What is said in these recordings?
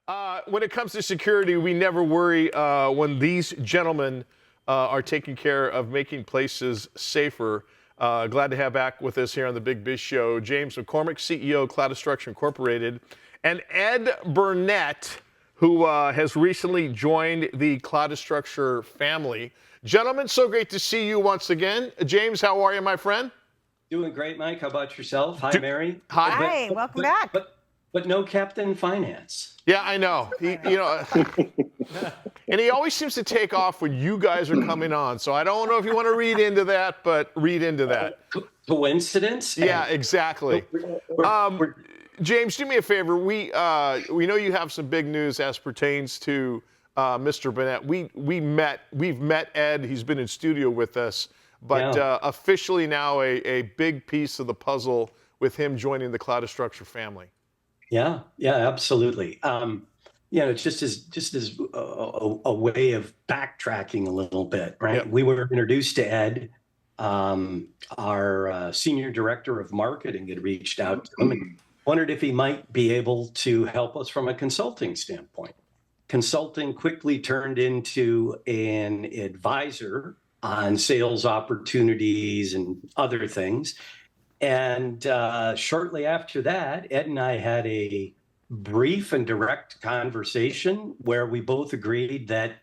When it comes to security, we never worry when these gentlemen are taking care of making places safer. Glad to have back with us here on the Big Bish Show, James McCormick, CEO, Cloudastructure Incorporated, and Ed Burnett, who has recently joined the Cloudastructure family. Gentlemen, so great to see you once again. James, how are you, my friend? Doing great, Mike. How about yourself? Hi, Mary. Hi, welcome back. But no Captain Finance. Yeah, I know. And he always seems to take off when you guys are coming on. So I don't know if you want to read into that, but read into that. Coincidence? Yeah, exactly. James, do me a favor. We know you have some big news as pertains to Mr. Burnett. We've met Ed. He's been in studio with us, but officially now a big piece of the puzzle with him joining the Cloudastructure family. Yeah, absolutely. It's just as a way of backtracking a little bit, right? Yep. We were introduced to Ed. Our senior director of marketing had reached out to him and wondered if he might be able to help us from a consulting standpoint. Consulting quickly turned into an advisor on sales opportunities and other things. And shortly after that, Ed and I had a brief and direct conversation where we both agreed that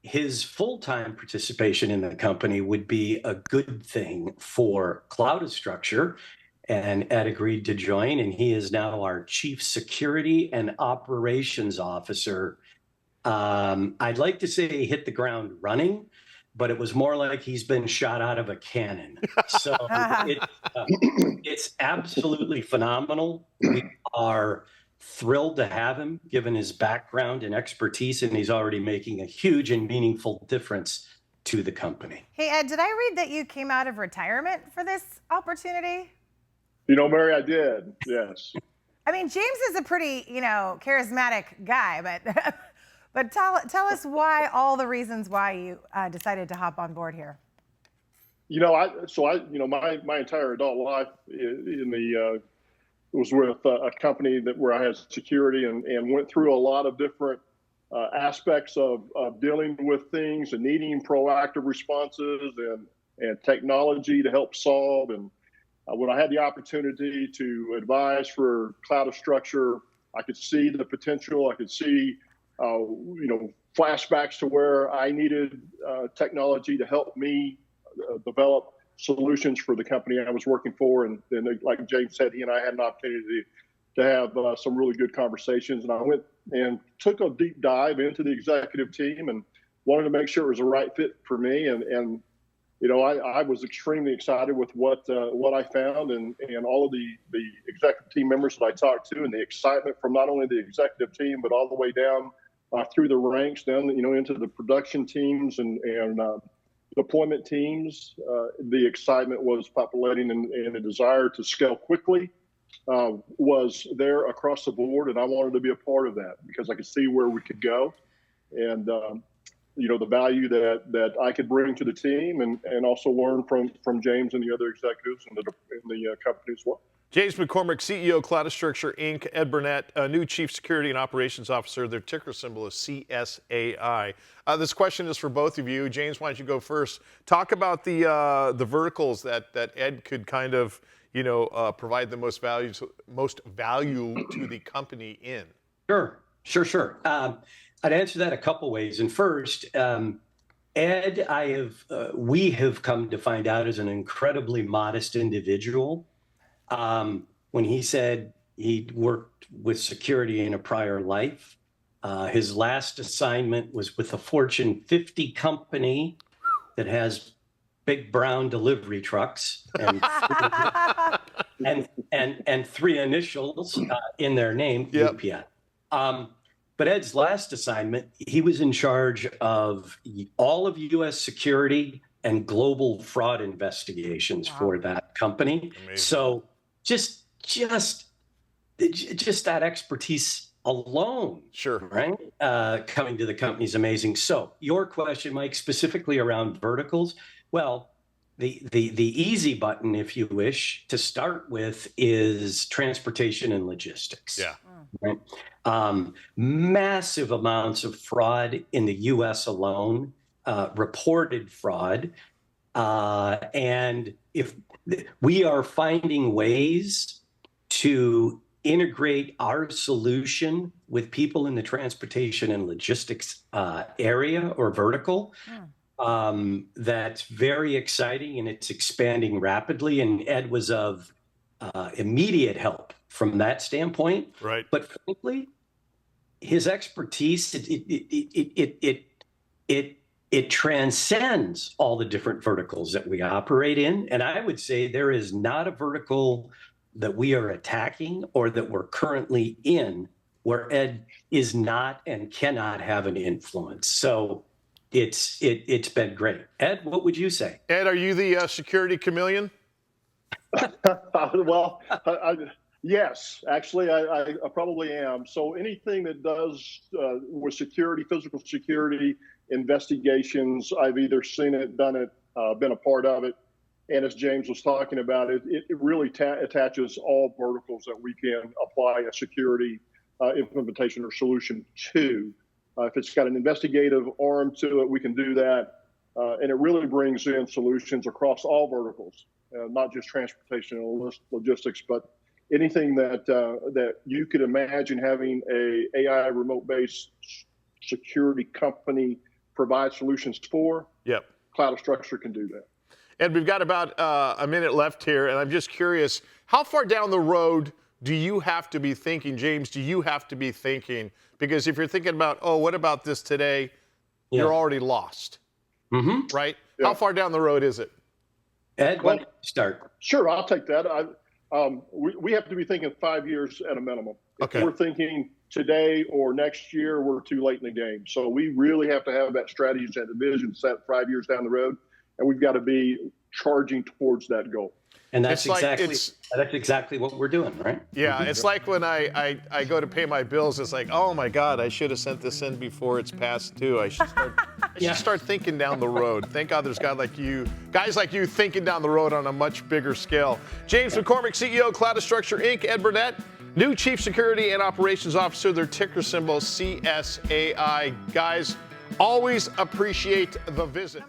his full-time participation in the company would be a good thing for Cloudastructure. And Ed agreed to join, and he is now our Chief Security and Operations Officer. I'd like to say he hit the ground running, but it was more like he's been shot out of a cannon. So it's absolutely phenomenal. We are thrilled to have him, given his background and expertise, and he's already making a huge and meaningful difference to the company. Hey, Ed, did I read that you came out of retirement for this opportunity? Mary, I did, yes. I mean, James is a pretty, charismatic guy, but tell us why, all the reasons why you decided to hop on board here. My entire adult life was with a company where I had security and went through a lot of different aspects of dealing with things and needing proactive responses and technology to help solve. And when I had the opportunity to advise for Cloudastructure, I could see the potential. I could see flashbacks to where I needed technology to help me develop solutions for the company I was working for. And like James said, he and I had an opportunity to have some really good conversations. And I went and took a deep dive into the executive team and wanted to make sure it was the right fit for me. And I was extremely excited with what I found and all of the executive team members that I talked to, and the excitement from not only the executive team, but all the way down through the ranks, down into the production teams and deployment teams. The excitement was populating, and the desire to scale quickly was there across the board, and I wanted to be a part of that because I could see where we could go, and the value that I could bring to the team, and also learn from James and the other executives in the company as well. James McCormick, CEO, Cloudastructure, Inc., Ed Burnett, new Chief Security and Operations Officer. Their ticker symbol is CSAI. This question is for both of you. James, why don't you go first? Talk about the verticals that Ed could kind of, provide the most value to the company in. Sure. I'd answer that a couple ways. And first, Ed, we have come to find out is an incredibly modest individual. When he said he'd worked with security in a prior life, his last assignment was with a Fortune 50 company that has big brown delivery trucks and three initials in their name, UPS. But Ed's last assignment, he was in charge of all of U.S. security and global fraud investigations for that company. Amazing. So just that expertise alone, right? Coming to the company is amazing. So your question, Mike, specifically around verticals. Well, the easy button, if you wish, to start with is transportation and logistics. Yeah. Right? Massive amounts of fraud in the U.S. alone, reported fraud. And if we are finding ways to integrate our solution with people in the transportation and logistics area or vertical, that's very exciting, and it's expanding rapidly. And Ed was of immediate help from that standpoint. Right. But frankly, his expertise, it transcends all the different verticals that we operate in. And I would say there is not a vertical that we are attacking or that we're currently in where Ed is not and cannot have an influence. So it's been great. Ed, what would you say? Ed, are you the security chameleon? Well, yes, actually, I probably am. So anything that does with security, physical security, investigations, I've either seen it, done it, been a part of it. And as James was talking about, it really attaches all verticals that we can apply a security implementation or solution to. If it's got an investigative arm to it, we can do that. And it really brings in solutions across all verticals, not just transportation and logistics, but anything that you could imagine having a AI remote-based security company provide solutions for. Yep. Cloudastructure can do that. Ed, we've got about a minute left here, and I'm just curious, how far down the road do you have to be thinking, James, do you have to be thinking? Because if you're thinking about, oh, what about this today, you're already lost, right? Yeah. How far down the road is it? Ed, why don't you start? Sure, I'll take that. We have to be thinking 5 years at a minimum. Okay. If we're thinking today or next year, we're too late in the game. So we really have to have that strategy and that vision set 5 years down the road, and we've got to be charging towards that goal. And that's exactly what we're doing, right? Yeah, it's like when I go to pay my bills, it's like, oh my God, I should have sent this in before it's past due. I should start thinking down the road. Thank God there's guys like you thinking down the road on a much bigger scale. James McCormick, CEO, Cloudastructure Inc., Ed Burnett, new Chief Security and Operations Officer, their ticker symbol CSAI. Guys, always appreciate the visit.